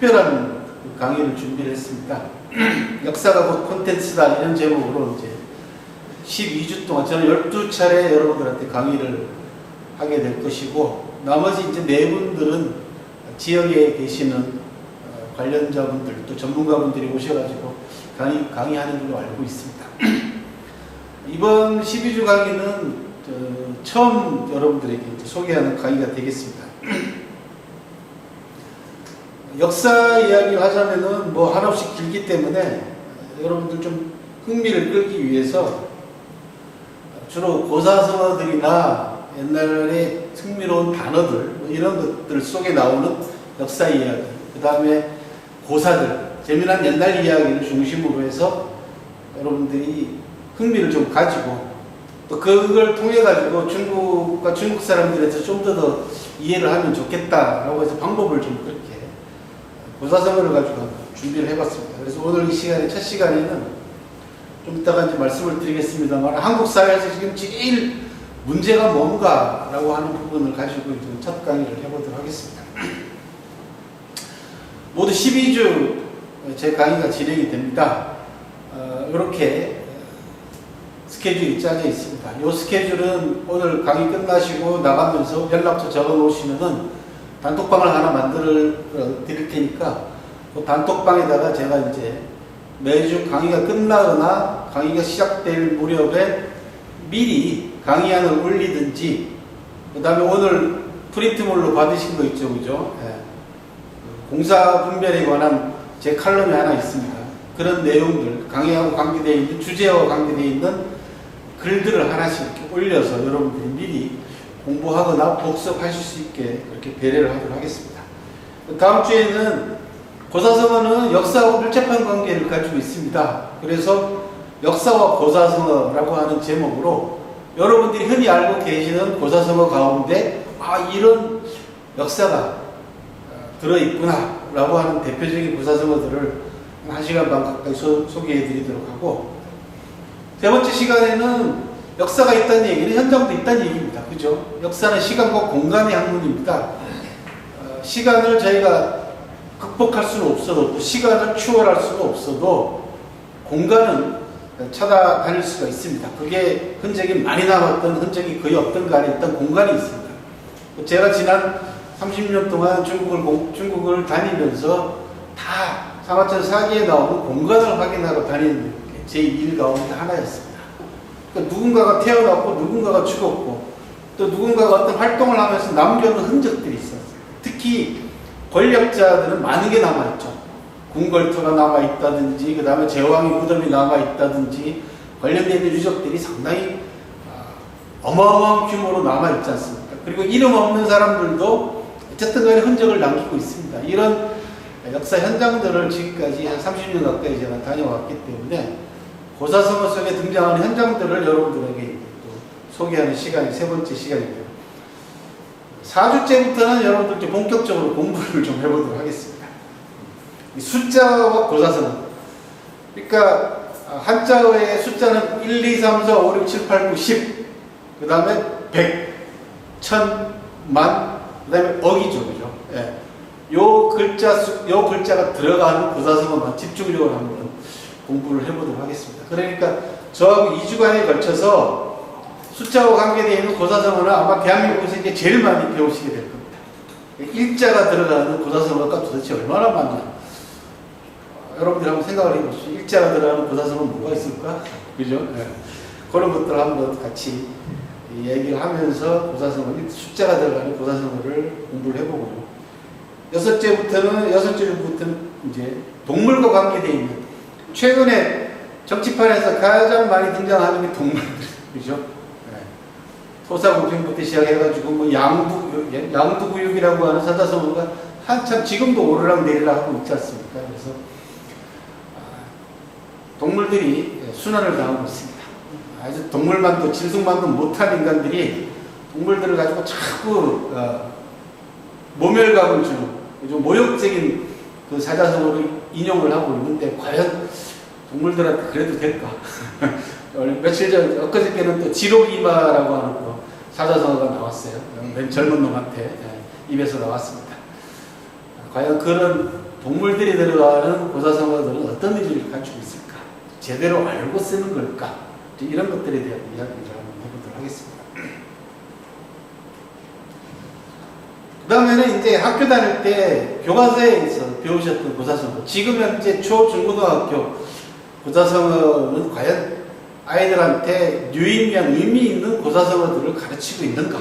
특별한 강의를 준비를 했습니다. 역사가 곧 콘텐츠다 이런 제목으로 이제 12주 동안 저는 12차례 여러분들한테 강의를 하게 될 것이고, 나머지 이제 네 분들은 지역에 계시는 관련자분들 또 전문가분들이 오셔가지고 강의하는 걸로 알고 있습니다. 이번 12주 강의는 처음 여러분들에게 소개하는 강의가 되겠습니다. 역사 이야기를 하자면은 뭐 한없이 길기 때문에 여러분들 좀 흥미를 끌기 위해서 주로 고사성어들이나 옛날에 흥미로운 단어들 뭐 이런 것들 속에 나오는 역사 이야기, 그 다음에 고사들, 재미난 옛날 이야기를 중심으로 해서 여러분들이 흥미를 좀 가지고 또 그걸 통해 가지고 중국과 중국 사람들에서 좀 더 이해를 하면 좋겠다라고 해서 방법을 좀 그렇게 고사성어를 가지고 준비를 해봤습니다. 그래서 오늘 이 시간에 첫 시간에는 좀 이따가 이제 말씀을 드리겠습니다만, 한국 사회에서 지금 제일 문제가 뭔가라고 하는 부분을 가지고 이제 첫 강의를 해보도록 하겠습니다. 모두 12주 제 강의가 진행이 됩니다. 이렇게 스케줄이 짜져 있습니다. 이 스케줄은 오늘 강의 끝나시고 나가면서 연락처 적어 놓으시면은 단톡방을 하나 만들어 드릴 테니까 그 단톡방에다가 제가 이제 매주 강의가 끝나거나 강의가 시작될 무렵에 미리 강의안을 올리든지, 그 다음에 오늘 프린트물로 받으신 거 있죠, 그죠? 예. 공사 분별에 관한 제 칼럼이 하나 있습니다. 그런 내용들, 강의하고 관계되어 있는, 주제와 관계되어 있는 글들을 하나씩 이렇게 올려서 여러분들이 미리 공부하거나 복습하실 수 있게 그렇게 배려를 하도록 하겠습니다. 다음 주에는 고사성어는 역사하고 밀접한 관계를 가지고 있습니다. 그래서 역사와 고사성어라고 하는 제목으로 여러분들이 흔히 알고 계시는 고사성어 가운데 이런 역사가 들어있구나 라고 하는 대표적인 고사성어들을 1시간 반 가까이 소개해 드리도록 하고, 세 번째 시간에는 역사가 있다는 얘기는 현장도 있다는 얘기입니다. 그죠? 역사는 시간과 공간의 학문입니다. 시간을 저희가 극복할 수는 없어도, 또 시간을 추월할 수는 없어도 공간은 찾아다닐 수가 있습니다. 그게 흔적이 많이 남았던, 흔적이 거의 없던 간에 일단 공간이 있습니다. 제가 지난 30년 동안 중국을 다니면서 다 상하천 사기에 나오는 공간을 확인하러 다니는 제 일 가운데 하나였습니다. 그러니까 누군가가 태어났고 누군가가 죽었고 또 누군가가 어떤 활동을 하면서 남겨놓은 흔적들이 있었어요. 특히 권력자들은 많은 게 남아있죠. 궁궐터가 남아있다든지, 그 다음에 제왕의 무덤이 남아있다든지, 관련된 유적들이 상당히 어마어마한 규모로 남아있지 않습니까? 그리고 이름 없는 사람들도 어쨌든 간에 흔적을 남기고 있습니다. 이런 역사 현장들을 지금까지 한 30년 가까이 제가 다녀왔기 때문에 고사성어 속에 등장하는 현장들을 여러분들에게 또 소개하는 시간이 세 번째 시간이고요. 4주째부터는 여러분들 좀 본격적으로 공부를 좀 해보도록 하겠습니다. 숫자와 고사성어. 그러니까 한자어의 숫자는 1, 2, 3, 4, 5, 6, 7, 8, 9, 10. 그 다음에 100, 1000, 만, 그 다음에 억이죠. 그죠? 예. 요 글자가 들어가는 고사성어만 집중적으로 한번 공부를 해보도록 하겠습니다. 그러니까 저하고 2주간에 걸쳐서 숫자와 관계되어 있는 고사성어는 아마 대한민국에서 이제 제일 많이 배우시게 될 겁니다. 일자가 들어가는 고사성어가 도대체 얼마나 많나? 여러분들 한번 생각을 해보시죠. 일자가 들어가는 고사성어는 뭐가 있을까? 그죠? 네. 그런 것들 한번 같이 얘기를 하면서 고사성어, 숫자가 들어가는 고사성어를 공부를 해보고요. 여섯 주부터는 이제 동물과 관계되어 있는, 최근에 정치판에서 가장 많이 등장하는 게 동물들, 그죠? 네. 토사구팽부터 시작해가지고 뭐 양두구육이라고 하는 사자성어가 한참 지금도 오르락내리락 하고 있지 않습니까? 그래서 동물들이 순환을 당하고 있습니다. 아주 동물만도 짐승만도 못한 인간들이 동물들을 가지고 자꾸 모멸감을 주는 좀 모욕적인 그 사자성어를 인용을 하고 있는데, 과연 동물들한테 그래도 될까? 며칠 전, 엊그저께는 또 지록이마라고 하는 거 사자성어가 나왔어요. 맨 젊은 놈한테 입에서 나왔습니다. 과연 그런 동물들이 들어가는 고사성어들은 어떤 의미를 가지고 있을까? 제대로 알고 쓰는 걸까? 이런 것들에 대한 이야기를 한번 해보도록 하겠습니다. 그 다음에는 이제 학교 다닐 때 교과서에서 배우셨던 고사성어, 지금 현재 초, 중고등학교 고사성어는 과연 아이들한테 유의미한 의미 있는 고사성어들을 가르치고 있는가?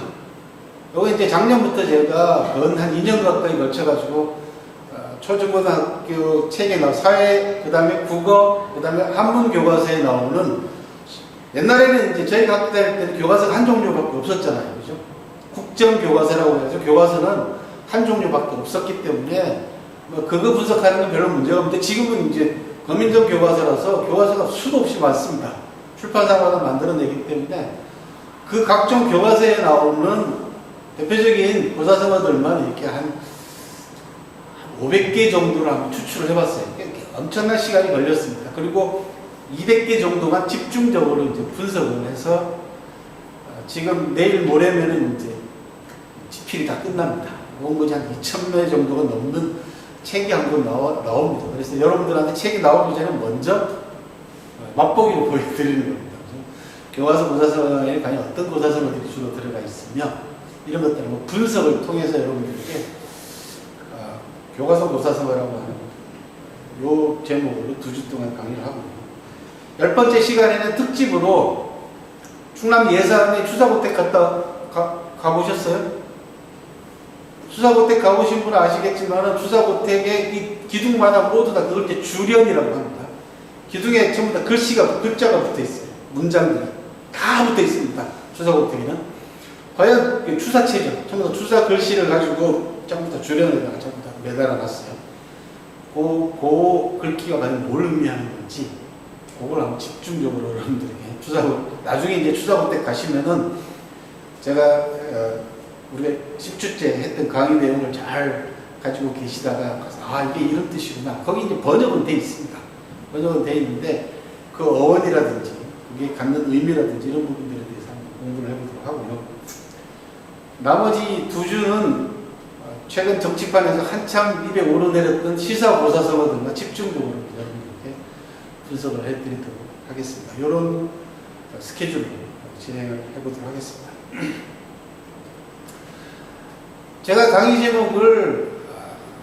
요거 이제 작년부터 제가 한 2년 가까이 걸쳐가지고 초중고등학교 책에 나온 사회, 그 다음에 국어, 그 다음에 한문 교과서에 나오는, 옛날에는 이제 저희가 학교 다닐 때는 교과서가 한 종류밖에 없었잖아요. 그죠? 국정교과서라고 해서 교과서는 한 종류밖에 없었기 때문에 뭐 그거 분석하는 건 별로 문제가 없는데, 지금은 이제 검인정 교과서라서 교과서가 수도 없이 많습니다. 출판사마다 만들어내기 때문에 그 각종 교과서에 나오는 대표적인 고사성어들만 이렇게 한 500개 정도를 한번 추출을 해봤어요. 엄청난 시간이 걸렸습니다. 그리고 200개 정도만 집중적으로 이제 분석을 해서 지금 내일 모레면은 이제 집필이 다 끝납니다. 원문이 한 2,000매 정도가 넘는 책이 한 권 나옵니다. 그래서 여러분들한테 책이 나오기 전에 먼저 맛보기로 보여드리는 겁니다. 교과서 고사성어에 과연 어떤 고사성어들이 주로 들어가 있으며 이런 것들을 뭐 분석을 통해서 여러분들에게 교과서 고사성어라고 하는 요 제목으로 2주 동안 강의를 하고 있습니다. 10번째 시간에는 특집으로 충남 예산에 추사고택 가보셨어요? 추사고택 가보신 분은 아시겠지만 추사고택의 이 기둥마다 모두 다 그걸 이제 주련이라고 합니다. 기둥에 전부 다 글자가 붙어 있어요. 문장들이 다 붙어 있습니다. 추사고택에는. 과연 추사체죠. 전부 다 추사 글씨를 가지고 전부 다 주련에다가 전부 다 매달아 놨어요. 그 글귀가 과연 뭘 의미하는 건지 그걸 한번 집중적으로 여러분들에게 나중에 이제 추사고택 가시면은 제가 우리가 10주째 했던 강의 내용을 잘 가지고 계시다가 가서 이게 이런 뜻이구나. 거기 이제 번역은 돼 있습니다. 번역은 돼 있는데 그 어원이라든지 그게 갖는 의미라든지 이런 부분들에 대해서 한번 공부를 해보도록 하고요. 나머지 2주는 최근 정치판에서 한참 입에 오르내렸던 시사고사성어들과 집중적으로 여러분들께 분석을 해드리도록 하겠습니다. 이런 스케줄로 진행을 해보도록 하겠습니다. 제가 강의 제목을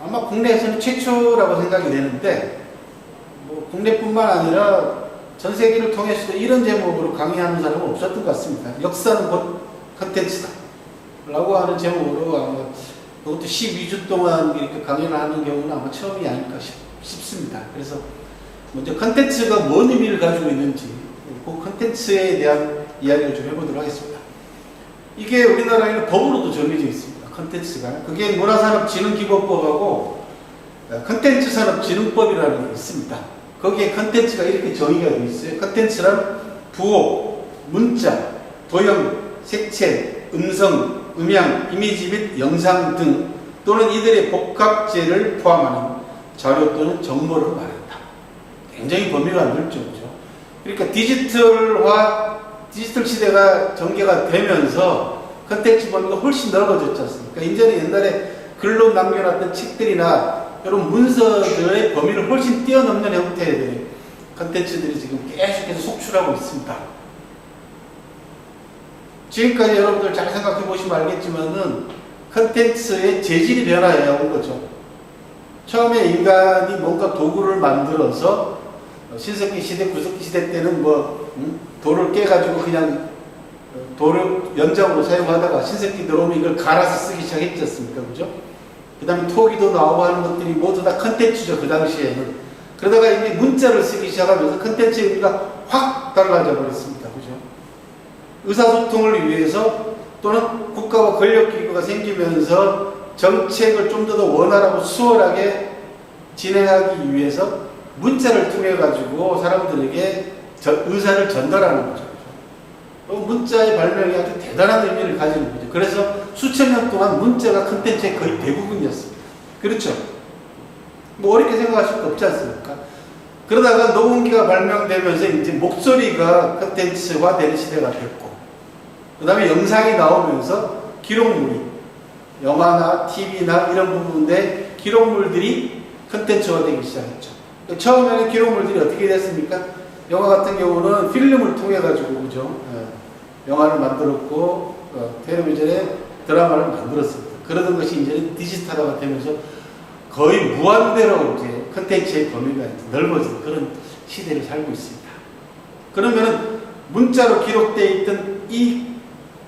아마 국내에서는 최초라고 생각이 되는데 뭐 국내뿐만 아니라 전 세계를 통해서도 이런 제목으로 강의하는 사람은 없었던 것 같습니다. 역사는 곧 컨텐츠다 라고 하는 제목으로 아마 그것도 12주 동안 이렇게 강의를 하는 경우는 아마 처음이 아닐까 싶습니다. 그래서 먼저 컨텐츠가 뭔 의미를 가지고 있는지 그 컨텐츠에 대한 이야기를 좀 해보도록 하겠습니다. 이게 우리나라에는 법으로도 정해져 있습니다. 컨텐츠가. 그게 문화산업진흥기본법하고 컨텐츠산업진흥법이라는 게 있습니다. 거기에 컨텐츠가 이렇게 정의가 되어 있어요. 컨텐츠란 부호, 문자, 도형, 색채, 음성, 음향, 이미지 및 영상 등 또는 이들의 복합재를 포함하는 자료 또는 정보를 말한다. 굉장히 범위가 넓죠. 그러니까 디지털 시대가 전개가 되면서 컨텐츠 범위가 훨씬 넓어졌지 않습니까? 이제는 옛날에 글로 남겨놨던 책들이나 이런 문서들의 범위를 훨씬 뛰어넘는 형태의 컨텐츠들이 지금 계속해서 속출하고 있습니다. 지금까지 여러분들 잘 생각해 보시면 알겠지만은 컨텐츠의 재질이 변화해 온 거죠. 처음에 인간이 뭔가 도구를 만들어서 신석기 시대, 구석기 시대 때는 돌을 깨가지고 그냥 돌을 연장으로 사용하다가 신석기 들어오면 이걸 갈아서 쓰기 시작했지 않습니까? 그죠? 그 다음에 토기도 나오고 하는 것들이 모두 다 컨텐츠죠. 그 당시에는. 그러다가 이제 문자를 쓰기 시작하면서 컨텐츠의 의미가 확 달라져 버렸습니다. 그죠? 의사소통을 위해서 또는 국가와 권력기구가 생기면서 정책을 좀 더 원활하고 수월하게 진행하기 위해서 문자를 통해 가지고 사람들에게 의사를 전달하는 거죠. 문자의 발명이 아주 대단한 의미를 가지는 거죠. 그래서 수천 년 동안 문자가 컨텐츠의 거의 대부분이었습니다. 그렇죠? 뭐 어렵게 생각하실 거 없지 않습니까? 그러다가 녹음기가 발명되면서 이제 목소리가 컨텐츠화 되는 시대가 됐고, 그 다음에 영상이 나오면서 기록물이 영화나 TV나 이런 부분에 기록물들이 컨텐츠화 되기 시작했죠. 처음에는 기록물들이 어떻게 됐습니까? 영화 같은 경우는 필름을 통해 가지고 그죠? 영화를 만들었고 텔레비전에 드라마를 만들었습니다. 그러던 것이 이제는 디지털화가 되면서 거의 무한대로 이제 컨텐츠의 범위가 넓어진 그런 시대를 살고 있습니다. 그러면 문자로 기록되어 있던 이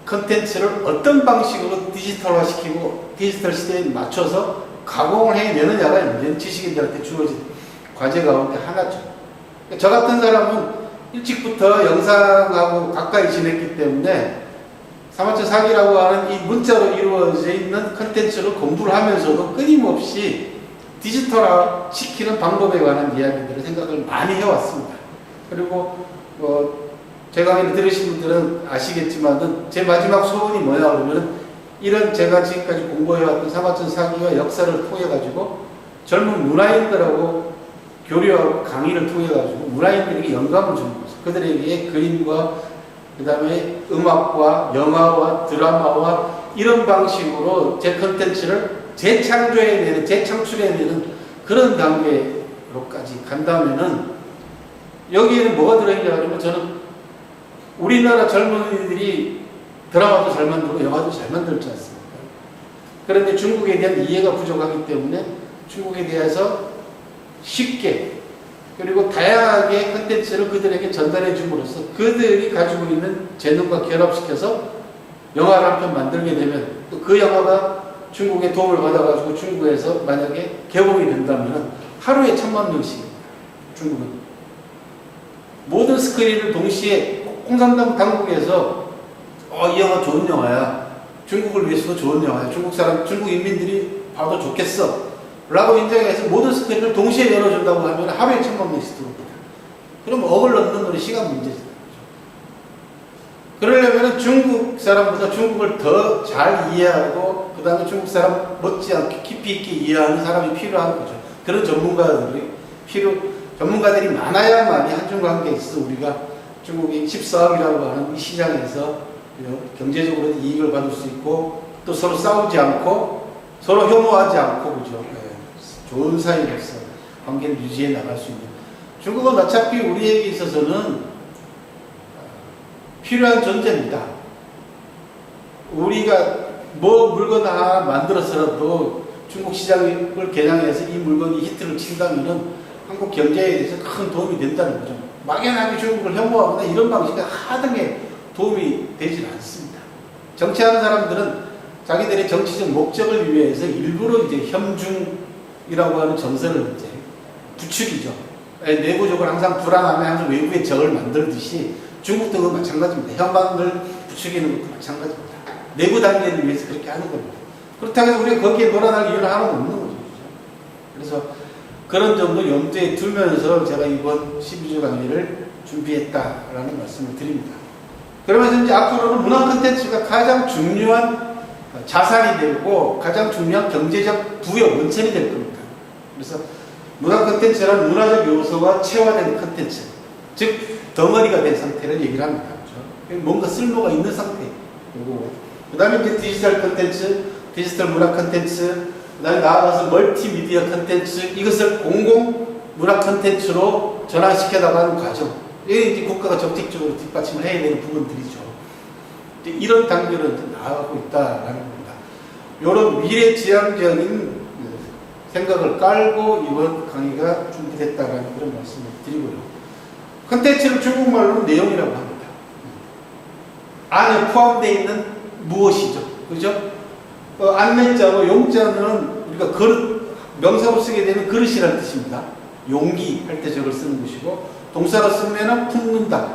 컨텐츠를 어떤 방식으로 디지털화시키고 디지털 시대에 맞춰서 가공을 해내느냐가 이제 지식인들한테 주어진 과제 가운데 하나죠. 저 같은 사람은 일찍부터 영상하고 가까이 지냈기 때문에 사마천 사기라고 하는 이 문자로 이루어져 있는 컨텐츠를 공부를 하면서도 끊임없이 디지털화 시키는 방법에 관한 이야기들을 생각을 많이 해왔습니다. 그리고 제 강의를 들으신 분들은 아시겠지만은 제 마지막 소원이 뭐냐 그러면 이런 제가 지금까지 공부해왔던 사마천 사기와 역사를 통해 가지고 젊은 문화인들하고 교류하고 강의를 통해 가지고 문화인들에게 영감을 주는 거죠. 그들에게 그림과 그 다음에 음악과 영화와 드라마와 이런 방식으로 제 컨텐츠를 재창조해내는 재창출해내는 그런 단계로까지 간다면은 여기에는 뭐가 들어있냐 그러면 저는 우리나라 젊은이들이 드라마도 잘 만들고 영화도 잘 만들지 않습니까? 그런데 중국에 대한 이해가 부족하기 때문에 중국에 대해서 쉽게 그리고 다양하게 컨텐츠를 그들에게 전달해 줌으로써 그들이 가지고 있는 재능과 결합시켜서 영화를 한 편 만들게 되면 또 그 영화가 중국의 도움을 받아가지고 중국에서 만약에 개봉이 된다면 하루에 1000만 명씩 중국은 모든 스크린을 동시에 공산당 당국에서 이 영화 좋은 영화야. 중국을 위해서도 좋은 영화야. 중국 인민들이 봐도 좋겠어. 라고 인정해서 모든 스크린을 동시에 열어준다고 하면 하루에 1000만 명씩 들어옵니다. 그럼 억을 넣는 건 시간 문제죠. 그러려면 중국 사람보다 중국을 더 잘 이해하고 그 다음에 중국 사람 못지않게 깊이 있게 이해하는 사람이 필요한 거죠. 그런 전문가들이 많아야만이 한중 관계에 있어서 우리가 중국이 14억이라고 하는 이 시장에서 경제적으로 이익을 받을 수 있고 또 서로 싸우지 않고 서로 혐오하지 않고 그죠. 좋은 사이로서 관계를 유지해 나갈 수 있는 중국은 어차피 우리에게 있어서는 필요한 존재입니다. 우리가 뭐 물건 하나 만들어서라도 중국 시장을 겨냥해서 이 물건이 히트를 친다면은 한국 경제에 대해서 큰 도움이 된다는 거죠. 막연하게 중국을 혐오하거나 이런 방식의 하등에 도움이 되질 않습니다. 정치하는 사람들은 자기들의 정치적 목적을 위해서 일부러 이제 협중이라고 하는 정서를 이제 부추기죠. 내부적으로 항상 불안하면 외부의 적을 만들듯이 중국도 그 마찬가지입니다. 혐한을 부추기는 것도 마찬가지입니다. 내부 단계를 위해서 그렇게 하는 겁니다. 그렇다고 해서 우리가 거기에 놀아날 이유는 하나도 없는 거죠. 그래서 그런 점도 염두에 두면서 제가 이번 12주 강의를 준비했다라는 말씀을 드립니다. 그러면서 이제 앞으로는 문화 콘텐츠가 가장 중요한 자산이 되고 가장 중요한 경제적 부여, 원천이 될 겁니다. 그래서 문화 콘텐츠란 문화적 요소가 체화된 콘텐츠, 즉 덩어리가 된 상태를 얘기를 합니다. 그렇죠? 뭔가 쓸모가 있는 상태이고 그 다음에 이제 디지털 콘텐츠, 디지털 문화 콘텐츠, 그 다음에 나아가서 멀티미디어 콘텐츠, 이것을 공공 문화 콘텐츠로 전환시켜 나가는 과정. 이게 이제 국가가 정책적으로 뒷받침을 해야 되는 부분들이죠. 이제 이런 단계로 나아가고 있다라는 겁니다. 이런 미래지향적인 생각을 깔고 이번 강의가 준비됐다라는 그런 말씀을 드리고요. 콘텐츠를 중국말로는 내용이라고 합니다. 안에 포함되어 있는 무엇이죠? 그죠? 안내자로 용자는 우리가 그릇, 명사로 쓰게 되면 그릇이라는 뜻입니다. 용기 할 때 저걸 쓰는 것이고 동사로 쓰면 품는다,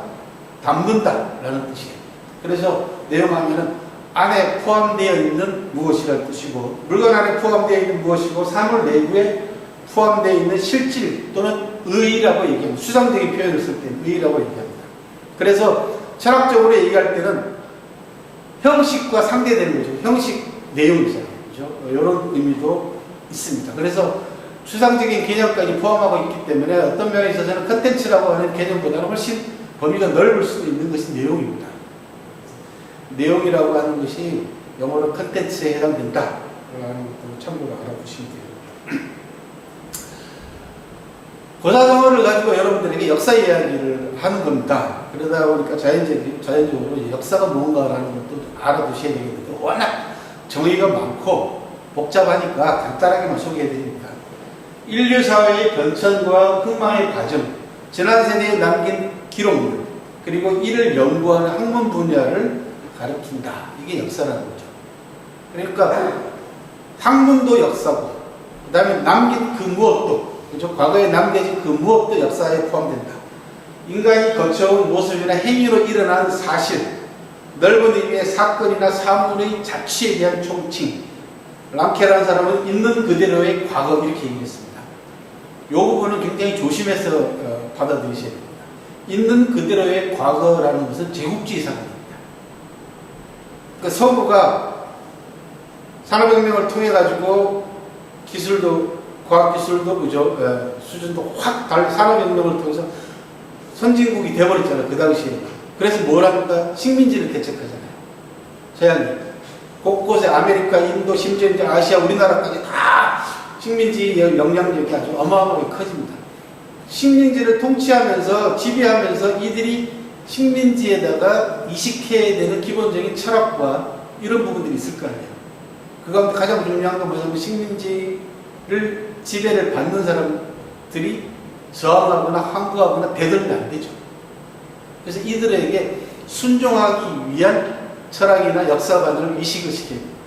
담는다 라는 뜻이에요. 그래서 내용하면은 안에 포함되어 있는 무엇이라는 뜻이고 물건 안에 포함되어 있는 무엇이고 사물 내부에 포함되어 있는 실질 또는 의의라고 얘기합니다. 수상적인 표현을 쓸 때는 의의라고 얘기합니다. 그래서 철학적으로 얘기할 때는 형식과 상대되는 거죠. 형식, 내용이잖아요. 그죠? 이런 의미도 있습니다. 그래서 추상적인 개념까지 포함하고 있기 때문에 어떤 면에 있어서는 컨텐츠라고 하는 개념보다는 훨씬 범위가 넓을 수도 있는 것이 내용입니다. 내용이라고 하는 것이 영어로 컨텐츠에 해당된다. 라는 것도 참고로 알아두시면 돼요. 고사성어를 가지고 여러분들에게 역사 이야기를 하는 겁니다. 그러다 보니까 자연적으로 역사가 뭔가라는 것도 알아두셔야 되겠는데 워낙 정의가 많고 복잡하니까 간단하게만 소개해드립니다. 인류 사회의 변천과 흥망의 과정, 지난 세대에 남긴 기록물, 그리고 이를 연구하는 학문 분야를 가르친다. 이게 역사라는 거죠. 그러니까 학문도 역사고, 그 다음에 남긴 그 무엇도, 그죠? 과거에 남겨진 그 무엇도 역사에 포함된다. 인간이 거쳐온 모습이나 행위로 일어난 사실, 넓은 의미의 사건이나 사물의 자취에 대한 총칭. 랑케라는 사람은 있는 그대로의 과거 이렇게 얘기했습니다. 이 부분은 굉장히 조심해서 받아들이셔야 됩니다. 있는 그대로의 과거라는 것은 제국주의 사관입니다. 그러니까 서구가 산업혁명을 통해 가지고 기술도 과학기술도 그죠 수준도 확 산업혁명을 통해서 선진국이 돼버렸잖아요. 그 당시에. 그래서 뭘 합니까? 식민지를 개척하잖아요. 서양이. 곳곳에 아메리카, 인도, 심지어 이제 아시아, 우리나라까지 다 식민지 영향력이 아주 어마어마하게 커집니다. 식민지를 통치하면서 지배하면서 이들이 식민지에다가 이식해야 되는 기본적인 철학과 이런 부분들이 있을 거 아니에요. 그 가운데 가장 중요한 건 뭐냐면 식민지를 지배를 받는 사람들이 저항하거나 항거하거나 대들면 안 되죠. 그래서 이들에게 순종하기 위한 철학이나 역사관을 이식을 시켜야 됩니다.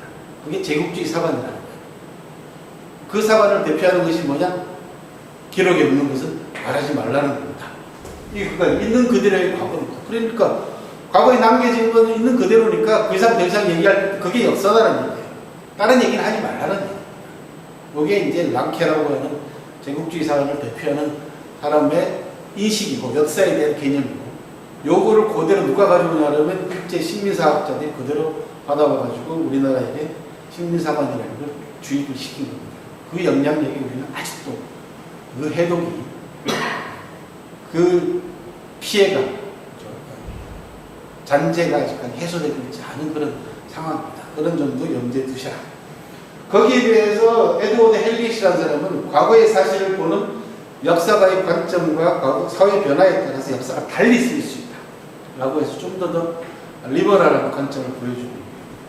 그게 제국주의 사관이라는 거예요. 그 사관을 대표하는 것이 뭐냐? 기록에 없는 것은 말하지 말라는 겁니다. 이게 그러니까 있는 그대로의 과거입니다. 그러니까 과거에 남겨진 건 있는 그대로니까 그 이상 더 이상 얘기할 때 그게 역사다라는 얘기예요. 다른 얘기는 하지 말라는 얘기예요. 이게 이제 랑케라고 하는 제국주의 사관을 대표하는 사람의 인식이고 역사에 대한 개념이고 요거를 그대로 누가 가지고냐면 일제 식민사학자들이 그대로 받아와가지고 우리나라에게 식민사관이라는 걸 주입을 시킨 겁니다. 그 영향력이 우리는 아직도 그 해독이 그 피해가 잔재가 아직까지 해소되고 있지 않은 그런 상황입니다. 그런 점도 염두에 두셔라. 거기에 대해서 에드워드 헬릿이라는 사람은 과거의 사실을 보는 역사가의 관점과 사회 변화에 따라서 역사가 달리 쓰일 수 있다 라고 해서 좀 더 리버럴한 관점을 보여주고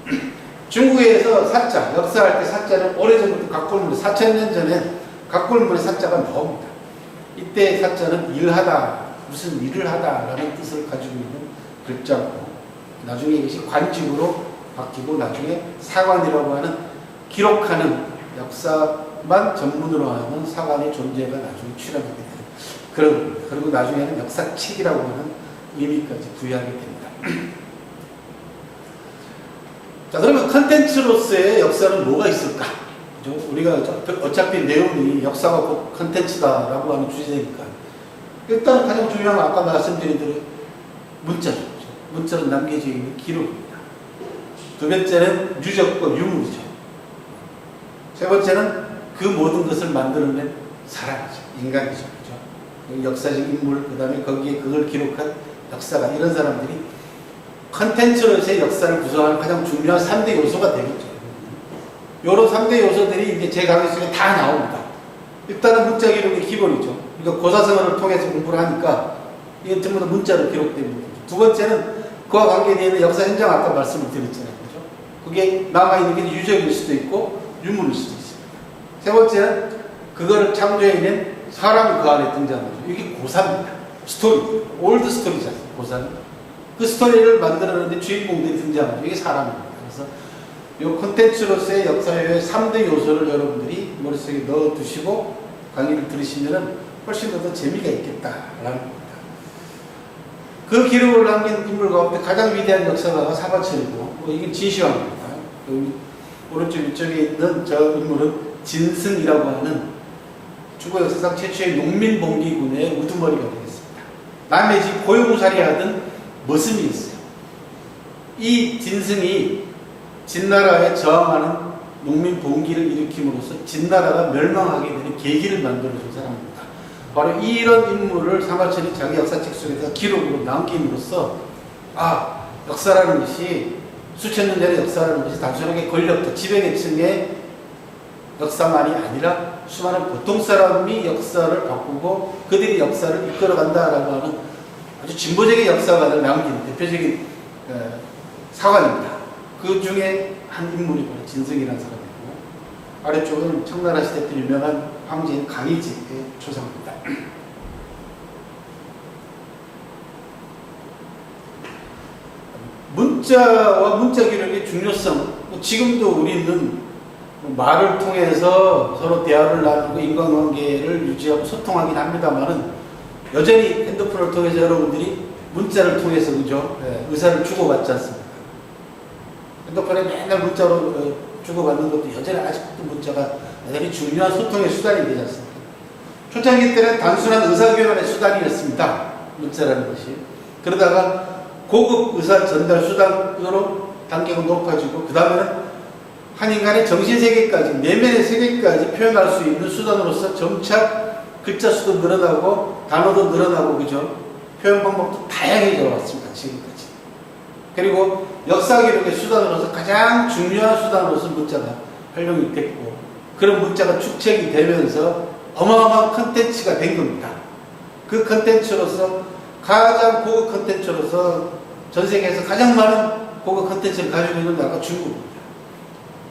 있고요. 중국에서 사자, 역사할 때 사자는 오래전부터 각골문, 4000년 전에 각골문의 사자가 나옵니다. 이때 사자는 일하다, 무슨 일을 하다라는 뜻을 가지고 있는 글자고 나중에 이것이 관직으로 바뀌고 나중에 사관이라고 하는 기록하는 역사만 전문으로 하는 사관의 존재가 나중에 출현하게 되는 그런 겁니다. 그리고 나중에는 역사책이라고 하는 의미까지 부여하게 됩니다. 자, 그러면 컨텐츠로서의 역사는 뭐가 있을까? 그죠? 우리가 어차피 내용이 역사가 곧 컨텐츠다라고 하는 주제니까 일단 가장 중요한 건 아까 말씀드린 대로 문자죠. 문자로 남겨져 있는 기록입니다. 두 번째는 유적과 유물이죠. 세 번째는 그 모든 것을 만들어낸 사람이죠. 인간이죠. 그죠? 역사적 인물, 그 다음에 거기에 그걸 기록한 역사가 이런 사람들이 컨텐츠로서의 역사를 구성하는 가장 중요한 3대 요소가 되겠죠. 이런 3대 요소들이 이제 제 강의 속에 다 나옵니다. 일단은 문자 기록이 기본이죠. 그러니까 고사성어를 통해서 공부를 하니까 이건 전부 다 문자로 기록된 거죠. 두 번째는 그와 관계되는 역사 현장 아까 말씀을 드렸잖아요. 그죠? 그게 남아있는 게 유적일 수도 있고 유물일 수도 있습니다. 세 번째는 그거를 창조해낸 사람이 그 안에 등장하죠. 이게 고사입니다. 스토리, 올드 스토리잖아요. 고사는. 그 스토리를 만들어내는데 주인공들이 등장하죠. 이게 사람입니다. 그래서 이 콘텐츠로서의 역사의 3대 요소를 여러분들이 머릿속에 넣어두시고 강의를 들으시면 훨씬 더 재미가 있겠다라는 겁니다. 그 기록을 남긴 인물 가운데 가장 위대한 역사가가 사과천이고 이게 진시황입니다. 오른쪽 위쪽에 있는 저 인물은 진승이라고 하는 중국 역사상 최초의 농민봉기군의 우두머리가 되겠습니다. 남의 집 고용살이 하던 머슴이 있어요. 이 진승이 진나라에 저항하는 농민봉기를 일으킴으로써 진나라가 멸망하게 되는 계기를 만들어준 사람입니다. 바로 이런 인물을 사마천이 자기 역사책 속에서 기록으로 남김으로써 역사라는 것이 수천 년 전의 역사라는 것이 단순하게 권력과 지배계층의 역사만이 아니라 수많은 보통 사람이 역사를 바꾸고 그들이 역사를 이끌어간다라고 하는 아주 진보적인 역사관을 남긴 대표적인 사관입니다. 그 중에 한 인물이 바로 진성이라는 사람이고, 아래쪽은 청나라 시대 때 유명한 황제인 강희지의 조상입니다. 문자와 문자 기록의 중요성, 지금도 우리는 말을 통해서 서로 대화를 나누고 인간관계를 유지하고 소통하긴 합니다만은 여전히 핸드폰을 통해서 여러분들이 문자를 통해서 그죠? 의사를 주고받지 않습니까? 핸드폰에 맨날 문자로 주고받는 것도 여전히 아직도 문자가 여전히 중요한 소통의 수단이 되지 않습니까? 초창기 때는 단순한 의사교환의 수단이었습니다. 문자라는 것이. 그러다가 고급 의사 전달 수단으로 단계가 높아지고, 그 다음에는 한 인간의 정신세계까지, 내면의 세계까지 표현할 수 있는 수단으로서 점차 글자 수도 늘어나고 단어도 늘어나고, 그죠? 표현 방법도 다양해져 왔습니다. 지금까지. 그리고 역사 기록의 수단으로서 가장 중요한 수단으로서 문자가 활용이 됐고, 그런 문자가 축적이 되면서 어마어마한 컨텐츠가 된 겁니다. 그 컨텐츠로서 가장 고급 컨텐츠로서 전 세계에서 가장 많은 고급 컨텐츠를 가지고 있는 나라가 중국입니다.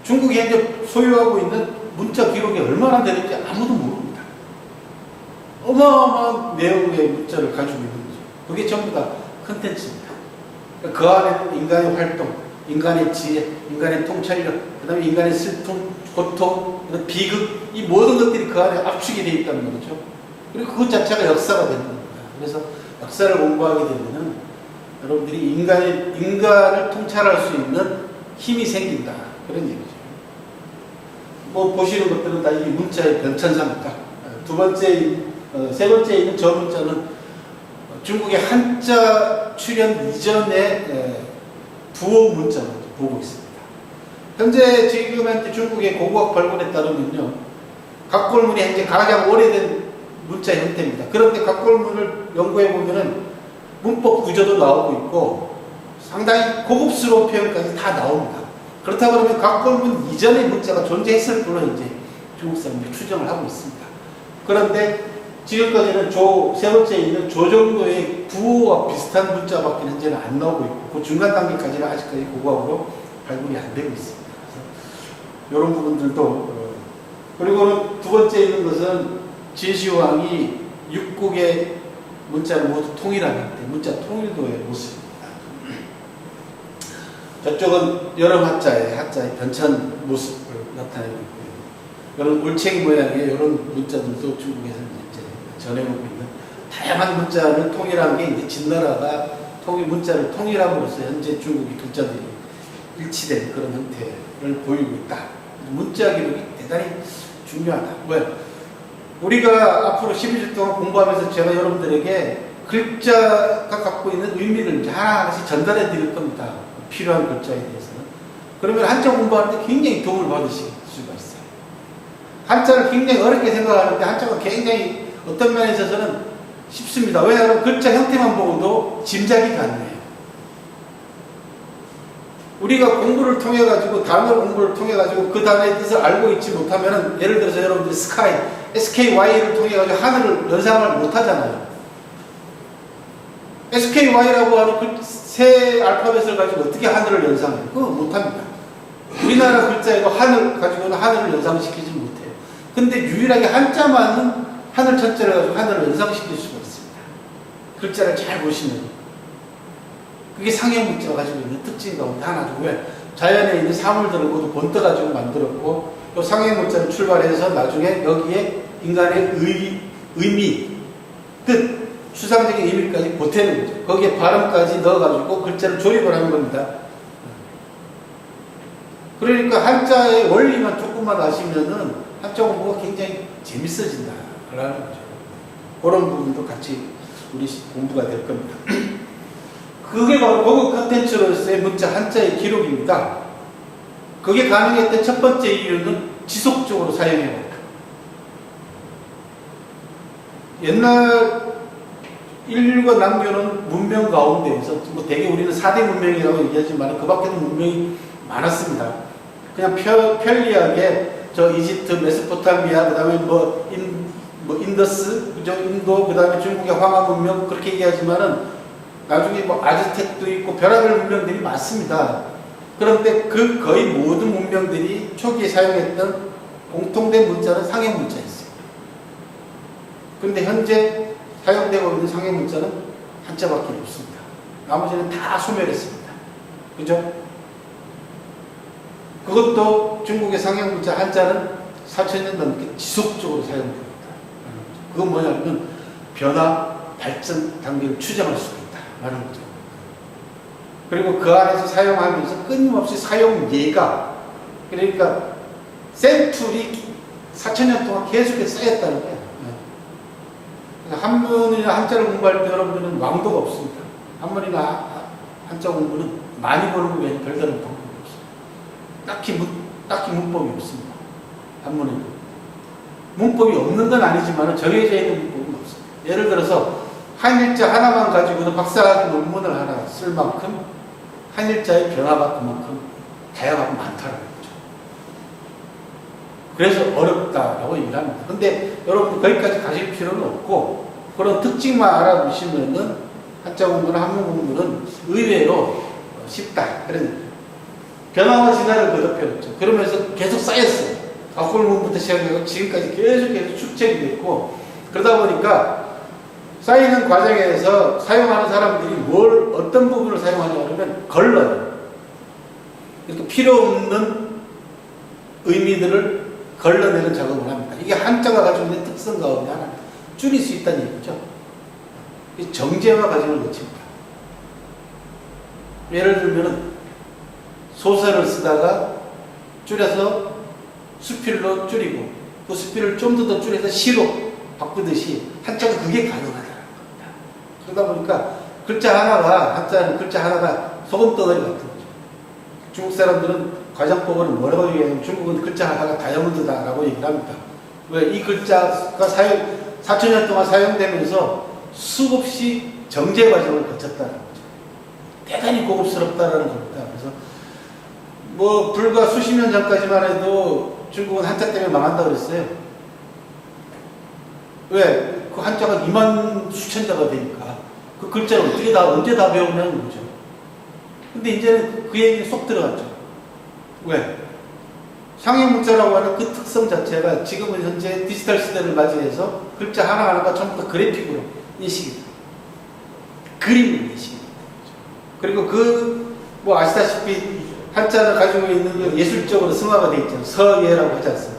중국이 현재 소유하고 있는 문자 기록이 얼마나 되는지 아무도 모릅니다. 어마어마한 내용의 문자를 가지고 있는 거죠. 그게 전부 다 컨텐츠입니다. 그 안에는 인간의 활동, 인간의 지혜, 인간의 통찰력, 그 다음에 인간의 슬픔, 고통, 비극, 이 모든 것들이 그 안에 압축이 되어 있다는 거죠. 그리고 그것 자체가 역사가 되는 겁니다. 그래서 역사를 공부하게 되면은 여러분들이 인간을 통찰할 수 있는 힘이 생긴다. 그런 얘기죠. 뭐 보시는 것들은 다 이 문자의 변천사입니다. 세 번째 있는 저 문자는 중국의 한자 출현 이전의 부호 문자로 보고 있습니다. 현재 지금 중국의 고고학 발굴에 따르면요, 각골문이 현재 가장 오래된 문자 형태입니다. 그런데 각골문을 연구해 보면은 문법 구조도 나오고 있고 상당히 고급스러운 표현까지 다 나옵니다. 그렇다 그러면 각골문 이전의 문자가 존재했을 걸로 이제 중국 사람들이 추정을 하고 있습니다. 그런데 지금까지는 세 번째에 있는 조 정도의 부호와 비슷한 문자밖에 현재는 안 나오고 있고, 그 중간 단계까지는 아직까지 고고학으로 발굴이 안 되고 있습니다. 그래서 이런 부분들도 그리고는 두 번째 있는 것은 진시황이 육국의 문자를 모두 통일하는 때 문자 통일도의 모습입니다. 저쪽은 여름 한자의 변천 모습을 나타내고 있고요. 이런 올챙이 모양의 이런 문자들도 중국에서 이제 전해오고 있는 다양한 문자를 통일한 게 이제 진나라가 문자를 통일함으로써 현재 중국의 글자들이 일치된 그런 형태를 보이고 있다. 문자 기록이 대단히 중요하다. 우리가 앞으로 12주 동안 공부하면서 제가 여러분들에게 글자가 갖고 있는 의미를 이제 하나씩 전달해 드릴 겁니다. 필요한 글자에 대해서는. 그러면 한자 공부할 때 굉장히 도움을 받으실 수가 있어요. 한자를 굉장히 어렵게 생각하는데 한자가 굉장히 어떤 면에 있어서는 쉽습니다. 왜냐하면 글자 형태만 보고도 짐작이 가능해요. 우리가 공부를 통해 가지고 단어 공부를 통해 가지고 그 단어의 뜻을 알고 있지 못하면은, 예를 들어서 여러분들 SKY를 통해 가지고 하늘을 연상을 못 하잖아요. SKY라고 하는 새 알파벳을 가지고 어떻게 하늘을 연상해요? 그거 못 합니다. 우리나라 글자에도 하늘 가지고는 하늘을 연상시키지 못해요. 근데 유일하게 한자만은 하늘 천자를 가지고 하늘을 연상시킬 수가 있습니다. 글자를 잘 보시면. 그게 상형 문자가 가지고 있는 특징 가운데 하나죠. 왜? 자연에 있는 사물들을 모두 본떠가지고 만들었고, 또 상형 문자를 출발해서 나중에 여기에 인간의 의미, 뜻, 추상적인 의미까지 보태는 거죠. 거기에 발음까지 넣어가지고 글자를 조립을 하는 겁니다. 그러니까 한자의 원리만 조금만 아시면은 한자 공부가 굉장히 재밌어진다라는 거죠. 그런 부분도 같이 우리 공부가 될 겁니다. 그게 바로 고급 컨텐츠로서의 문자 한자의 기록입니다. 그게 가능했던 첫 번째 이유는 지속적으로 사용해왔다. 옛날 인류가 남겨놓은 문명 가운데에서 뭐 대개 우리는 4대 문명이라고 얘기하지만 그 밖에도 문명이 많았습니다. 그냥 편리하게 저 이집트, 메소포타미아, 그 다음에 인더스, 그죠? 인도, 그 다음에 중국의 황하 문명, 그렇게 얘기하지만은 나중에 뭐 아즈텍도 있고 별의별 문명들이 많습니다. 그런데 그 거의 모든 문명들이 초기에 사용했던 공통된 문자는 상형 문자였어요. 그런데 현재 사용되고 있는 상형 문자는 한자밖에 없습니다. 나머지는 다 소멸했습니다. 그죠? 그것도 중국의 상형 문자 한자는 4,000년 넘게 지속적으로 사용됩니다. 그건 뭐냐면 변화, 발전 단계를 추정할 수가 있다. 라는 거죠. 그리고 그 안에서 사용하면서 끊임없이 사용 예가, 그러니까 샘플이 4,000년 동안 계속해서 쌓였다는 거예요. 한문이나 한자를 공부할 때 여러분들은 왕도가 없습니다. 한문이나 한자 공부는 많이 보는 거 외에는 별다른 방법이 없습니다. 딱히 문법이 없습니다. 한문에는. 문법이 없는 건 아니지만 정해져 있는 문법은 없습니다. 예를 들어서 한일자 하나만 가지고도 박사학위 논문을 하나 쓸 만큼 한일자의 변화가 그만큼 다양하고 많다는 거죠. 그래서 어렵다라고 얘기를 합니다. 근데 여러분 거기까지 가실 필요는 없고 그런 특징만 알아두시면은 한자 공부나 한문 공부는 의외로 쉽다. 그런 변화와 진화를 거듭해왔죠. 그러면서 계속 쌓였어요. 가골문부터 시작해서 지금까지 계속 축적이 됐고 그러다 보니까 쌓이는 과정에서 사용하는 사람들이 어떤 부분을 사용하냐 그러면 걸러요. 이렇게 필요 없는 의미들을 걸러내는 작업을 합니다. 이게 한자가 가지고 있는 특성 가운데 하나 줄일 수 있다는 얘기죠. 정제화 과정을 거칩니다. 예를 들면 소설을 쓰다가 줄여서 수필로 줄이고 그 수필을 좀 더 줄여서 시로 바꾸듯이 한자가 그게 가능하다는 겁니다. 그러다 보니까 글자 하나가 한자는 글자 하나가 소금덩어리 같은 거죠. 중국 사람들은 과장법을 뭐라고 얘기하면 중국은 글자 하나가 다이아몬드다라고 얘기를 합니다. 왜? 이 글자가 4,000년 동안 사용되면서 수없이 정제 과정을 거쳤다는 거죠. 대단히 고급스럽다라는 겁니다. 그래서 뭐 불과 수십 년 전까지만 해도 중국은 한자 때문에 망한다 그랬어요. 왜? 그 한자가 2만 수천자가 되니까 그 글자를 언제 다 배우냐는 거죠. 근데 이제는 그 얘기 쏙 들어갔죠. 왜? 상형 문자라고 하는 그 특성 자체가 지금은 현재 디지털 시대를 맞이해서 글자 하나하나가 전부 다 그래픽으로 인식이 돼요. 그림으로 인식이 돼요. 그리고 뭐 아시다시피 한자가 가지고 있는 예술적으로 승화가 되어 있잖아요. 서예라고 하지 않습니까?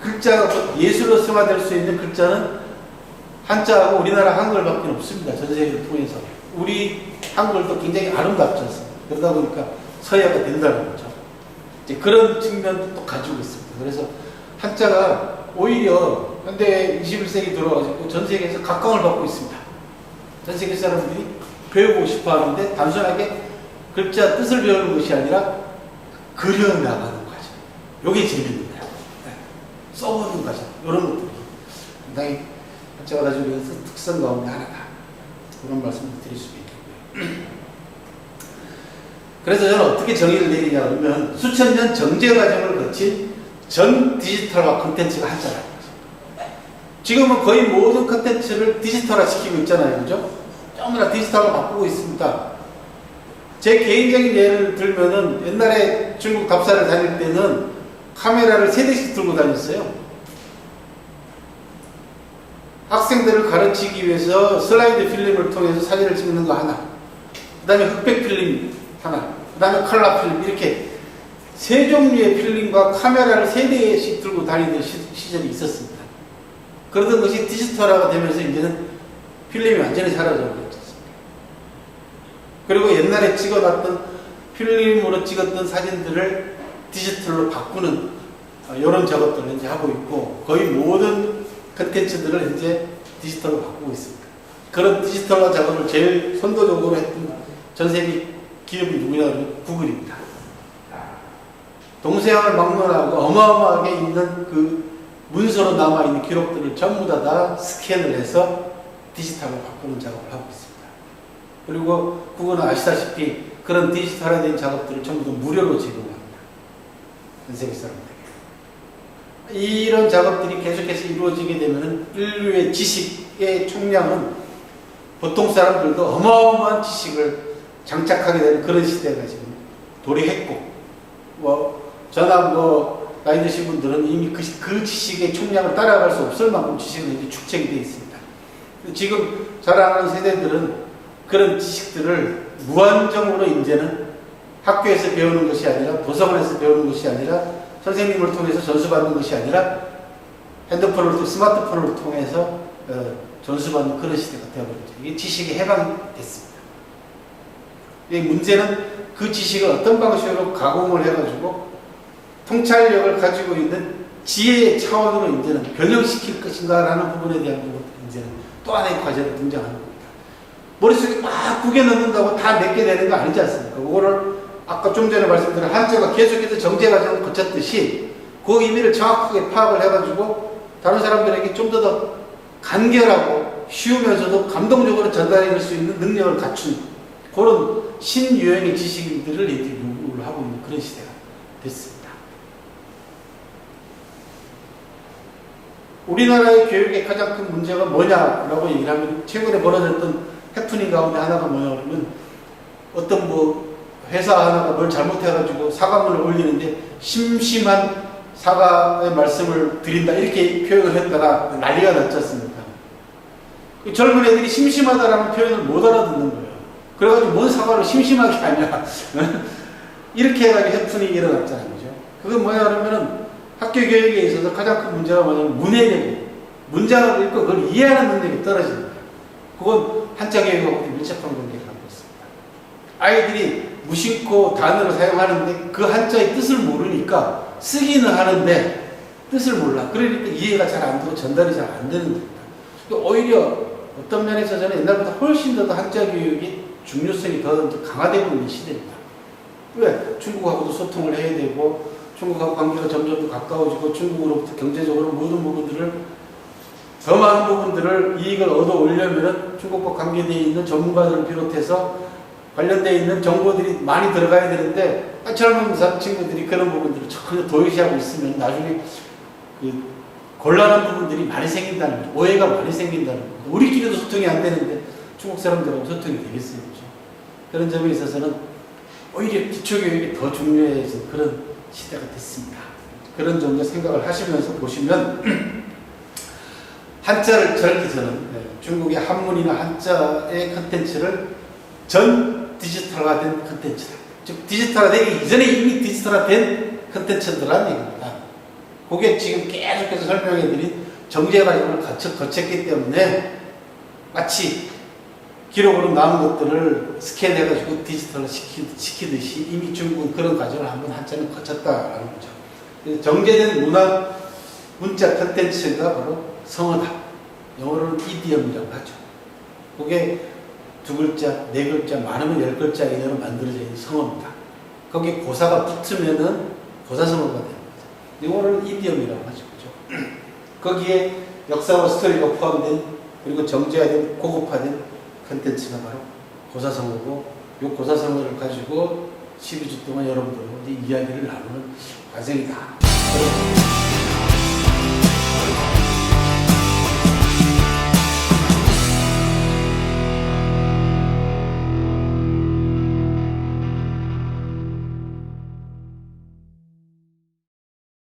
글자가 예술로 승화될 수 있는 글자는 한자하고 우리나라 한글밖에 없습니다. 전 세계를 통해서. 우리 한글도 굉장히 아름답지 않습니까? 그러다 보니까 서예가 된다는 거죠. 이제 그런 측면도 또 가지고 있습니다. 그래서 한자가 오히려 현대 21세기 들어와가지고 전 세계에서 각광을 받고 있습니다. 전 세계 사람들이 배우고 싶어 하는데 단순하게 글자 뜻을 배우는 것이 아니라 그려나가는 과정. 요게 재밌는 거예요. 써보는 과정. 이런 것들이 상당히 한자가 가지고 있는 특성 가운데 하나다. 그런 말씀을 드릴 수 있겠고요. 그래서 저는 어떻게 정의를 내리냐 그러면 수천 년 정제 과정을 거친 전 디지털화 콘텐츠가 한자라는 거죠. 지금은 거의 모든 콘텐츠를 디지털화 시키고 있잖아요. 그죠? 전부 다 디지털로 바꾸고 있습니다. 제 개인적인 예를 들면은 옛날에 중국 답사를 다닐 때는 카메라를 3대씩 들고 다녔어요. 학생들을 가르치기 위해서 슬라이드 필름을 통해서 사진을 찍는 거 하나, 그 다음에 흑백 필름 하나, 그 다음에 컬러 필름, 이렇게 3종류의 필름과 카메라를 3대씩 들고 다니는 시절이 있었습니다. 그러던 것이 디지털화가 되면서 이제는 필름이 완전히 사라져버렸습니다. 그리고 옛날에 찍어놨던 필름으로 찍었던 사진들을 디지털로 바꾸는 이런 작업들을 이제 하고 있고 거의 모든 컨텐츠들을 현재 디지털로 바꾸고 있습니다. 그런 디지털화 작업을 제일 선도적으로 했던 전 세계 기업이 누구냐면 구글입니다. 동서양을 막론하고 어마어마하게 있는 그 문서로 남아있는 기록들을 전부 다 스캔을 해서 디지털로 바꾸는 작업을 하고 있습니다. 그리고 구글은 아시다시피 그런 디지털화된 작업들을 전부 다 무료로 제공합니다. 전 세계 사람들에게. 이런 작업들이 계속해서 이루어지게 되면 인류의 지식의 총량은 보통 사람들도 어마어마한 지식을 장착하게 되는 그런 시대가 지금 도래했고, 저나 나이 드신 분들은 이미 그 지식의 총량을 따라갈 수 없을 만큼 지식은 이제 축적이 되어 있습니다. 지금 자라나는 세대들은 그런 지식들을 무한정으로 이제는 학교에서 배우는 것이 아니라, 도서관에서 배우는 것이 아니라, 선생님을 통해서 전수받는 것이 아니라 스마트폰을 통해서 전수받는 그런 시대가 되어버렸죠. 이게 지식이 해방이 됐습니다. 이 문제는 그 지식을 어떤 방식으로 가공을 해가지고 통찰력을 가지고 있는 지혜의 차원으로 이제는 변형시킬 것인가라는 부분에 대한 부분, 이제는 또 하나의 과제로 등장하는 겁니다. 머릿속에 막 구겨 넣는다고 다 맺게 되는 거 아니지 않습니까? 그거를 아까 좀 전에 말씀드린 한자가 계속해서 정제 과정을 거쳤듯이 그 의미를 정확하게 파악을 해가지고 다른 사람들에게 좀 더 간결하고 쉬우면서도 감동적으로 전달해 줄 수 있는 능력을 갖춘 그런 신유형의 지식인들을 이제 요구를 하고 있는 그런 시대가 됐습니다. 우리나라의 교육의 가장 큰 문제가 뭐냐라고 얘기를 하면 최근에 벌어졌던 해프닝 가운데 하나가 뭐냐면 어떤 회사 하나가 뭘 잘못해가지고 사과문을 올리는데 심심한 사과의 말씀을 드린다 이렇게 표현을 했다가 난리가 났지 않습니까? 젊은 애들이 심심하다라는 표현을 못 알아듣는 거예요. 그래가지고 뭔 사과를 심심하게 하냐 이렇게 해가지고 해프닝이 일어났잖아요. 그죠? 그건 뭐냐 그러면은 학교 교육에 있어서 가장 큰 문제가 뭐냐면 문해력, 문장을 읽고 그걸 이해하는 능력이 떨어지는 거예요. 그건 한자 교육하고 밀접한 관계를 갖고 있습니다. 아이들이 무심코 단어를 사용하는데 그 한자의 뜻을 모르니까 쓰기는 하는데 뜻을 몰라. 그러니까 이해가 잘 안 되고 전달이 잘 안 되는 겁니다. 오히려 어떤 면에서 저는 옛날보다 훨씬 더 한자 교육이 중요성이 더 강화되고 있는 시대입니다. 왜? 중국하고도 소통을 해야 되고 중국하고 관계가 점점 더 가까워지고 중국으로부터 경제적으로 모든 부분들을 더 많은 부분들을 이익을 얻어 오려면 중국과 관계되어 있는 전문가들을 비롯해서 관련되어 있는 정보들이 많이 들어가야 되는데 젊은 친구들이 그런 부분들을 전혀 도외시하고 있으면 나중에 곤란한 부분들이 많이 생긴다는 거죠. 오해가 많이 생긴다는 거죠. 우리끼리도 소통이 안 되는데 중국 사람들하고 소통이 되겠어요. 그렇죠? 그런 점에 있어서는 오히려 기초교육이 더 중요해진 그런 시대가 됐습니다. 그런 정도 생각을 하시면서 보시면 한자를 저렇게 저는 중국의 한문이나 한자의 컨텐츠를 전 디지털화된 컨텐츠다. 즉 디지털화되기 이전에 이미 디지털화된 컨텐츠들이라는 얘기입니다. 그게 지금 계속해서 설명해드린 정제 과정을 거쳤기 때문에 마치 기록으로 남은 것들을 스캔해가지고 디지털화 시키듯이 이미 중국은 그런 과정을 한번 한자는 거쳤다라는 거죠. 정제된 문자 컨텐츠가 바로 성어다. 영어로는 이디엄이라고 하죠. 그게 2글자, 4글자, 많으면 10글자 이내로 만들어져 있는 성어입니다. 거기에 고사가 붙으면은 고사성어가 됩니다. 영어로는 이디엄이라고 하죠. 그렇죠? 거기에 역사와 스토리가 포함된 그리고 정제화된 고급화된 컨텐츠가 바로 고사성어고 이 고사성어를 가지고 12주 동안 여러분들과 이야기를 나누는 과정이다.